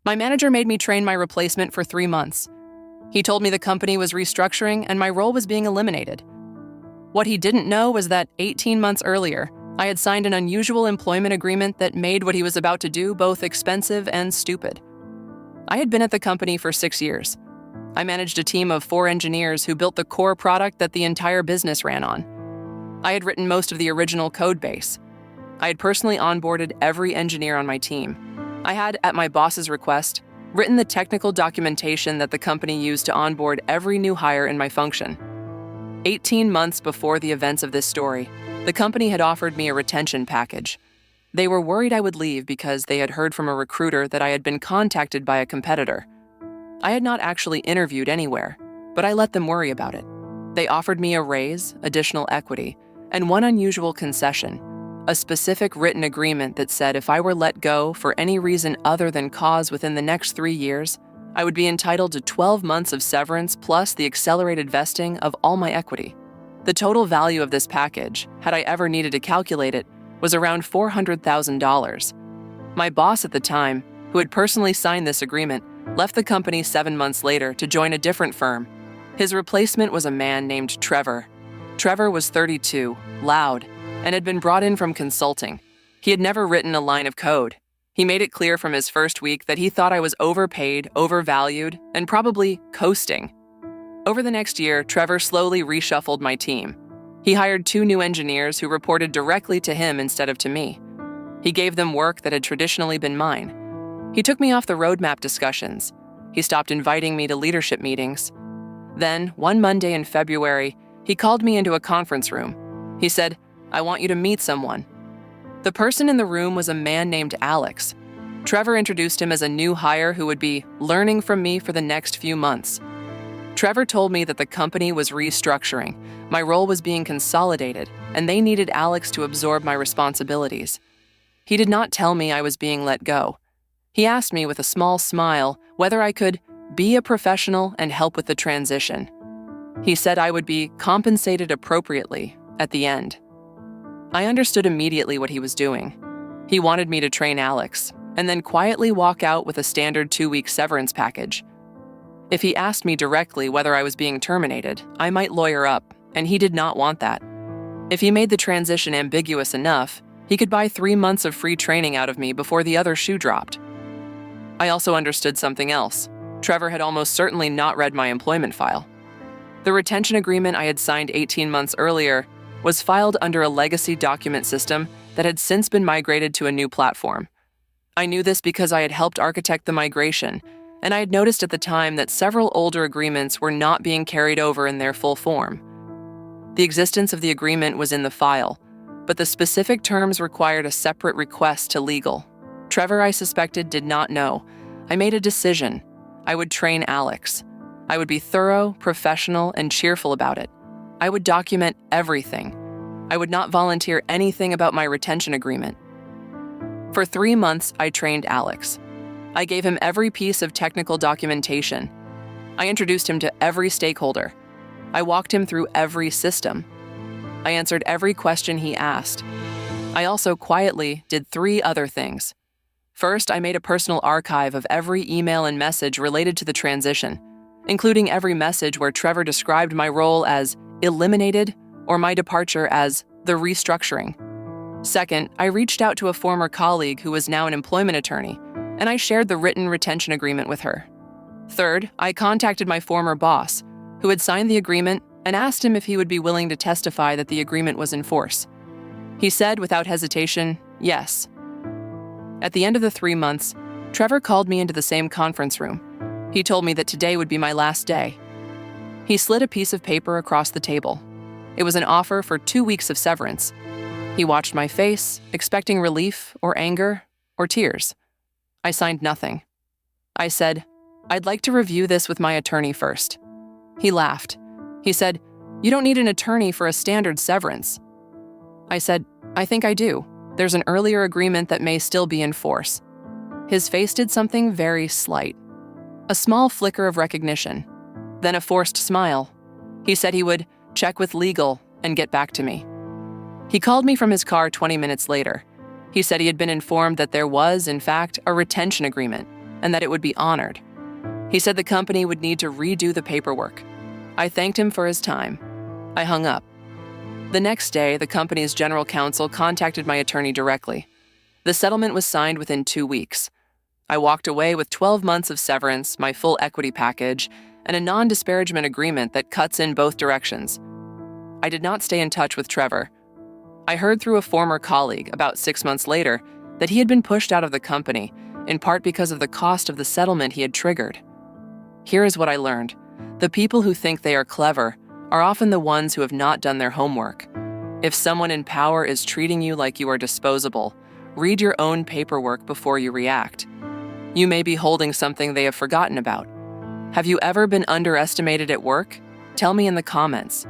My manager made me train my replacement for 3 months. He told me the company was restructuring and my role was being eliminated. What he didn't know was that 18 months earlier, I had signed an unusual employment agreement that made what he was about to do both expensive and stupid. I had been at the company for 6 years. I managed a team of 4 engineers who built the core product that the entire business ran on. I had written most of the original code base. I had personally onboarded every engineer on my team. I had, at my boss's request, written the technical documentation that the company used to onboard every new hire in my function. 18 months before the events of this story, the company had offered me a retention package. They were worried I would leave because they had heard from a recruiter that I had been contacted by a competitor. I had not actually interviewed anywhere, but I let them worry about it. They offered me a raise, additional equity, and one unusual concession, a specific written agreement that said if I were let go for any reason other than cause within the next 3 years, I would be entitled to 12 months of severance plus the accelerated vesting of all my equity. The total value of this package, had I ever needed to calculate it, was around $400,000. My boss at the time, who had personally signed this agreement, left the company 7 months later to join a different firm. His replacement was a man named Trevor. Trevor was 32, loud, and had been brought in from consulting. He had never written a line of code. He made it clear from his first week that he thought I was overpaid, overvalued, and probably coasting. Over the next year, Trevor slowly reshuffled my team. He hired 2 new engineers who reported directly to him instead of to me. He gave them work that had traditionally been mine. He took me off the roadmap discussions. He stopped inviting me to leadership meetings. Then, one Monday in February, he called me into a conference room. He said, "I want you to meet someone." The person in the room was a man named Alex. Trevor introduced him as a new hire who would be learning from me for the next few months. Trevor told me that the company was restructuring, my role was being consolidated, and they needed Alex to absorb my responsibilities. He did not tell me I was being let go. He asked me with a small smile whether I could be a professional and help with the transition. He said I would be compensated appropriately at the end. I understood immediately what he was doing. He wanted me to train Alex, and then quietly walk out with a standard 2-week severance package. If he asked me directly whether I was being terminated, I might lawyer up, and he did not want that. If he made the transition ambiguous enough, he could buy 3 months of free training out of me before the other shoe dropped. I also understood something else. Trevor had almost certainly not read my employment file. The retention agreement I had signed 18 months earlier was filed under a legacy document system that had since been migrated to a new platform. I knew this because I had helped architect the migration, and I had noticed at the time that several older agreements were not being carried over in their full form. The existence of the agreement was in the file, but the specific terms required a separate request to legal. Trevor, I suspected, did not know. I made a decision. I would train Alex. I would be thorough, professional, and cheerful about it. I would document everything. I would not volunteer anything about my retention agreement. For 3 months, I trained Alex. I gave him every piece of technical documentation. I introduced him to every stakeholder. I walked him through every system. I answered every question he asked. I also quietly did 3 other things. First, I made a personal archive of every email and message related to the transition, including every message where Trevor described my role as eliminated or my departure as the restructuring. Second, I reached out to a former colleague who was now an employment attorney, and I shared the written retention agreement with her. Third, I contacted my former boss, who had signed the agreement, and asked him if he would be willing to testify that the agreement was in force. He said without hesitation, yes. At the end of the 3 months, Trevor called me into the same conference room. He told me that today would be my last day. He slid a piece of paper across the table. It was an offer for 2 weeks of severance. He watched my face, expecting relief or anger or tears. I signed nothing. I said, "I'd like to review this with my attorney first." He laughed. He said, "You don't need an attorney for a standard severance." I said, "I think I do. There's an earlier agreement that may still be in force." His face did something very slight. A small flicker of recognition, then a forced smile. He said he would check with legal and get back to me. He called me from his car 20 minutes later. He said he had been informed that there was, in fact, a retention agreement. and that it would be honored. He said the company would need to redo the paperwork. I thanked him for his time. I hung up. The next day, the company's general counsel contacted my attorney directly. The settlement was signed within 2 weeks. I walked away with 12 months of severance, my full equity package, and a non-disparagement agreement that cuts in both directions. I did not stay in touch with Trevor. I heard through a former colleague about 6 months later that he had been pushed out of the company, in part because of the cost of the settlement he had triggered. Here is what I learned. The people who think they are clever are often the ones who have not done their homework. If someone in power is treating you like you are disposable, read your own paperwork before you react. You may be holding something they have forgotten about. Have you ever been underestimated at work? Tell me in the comments.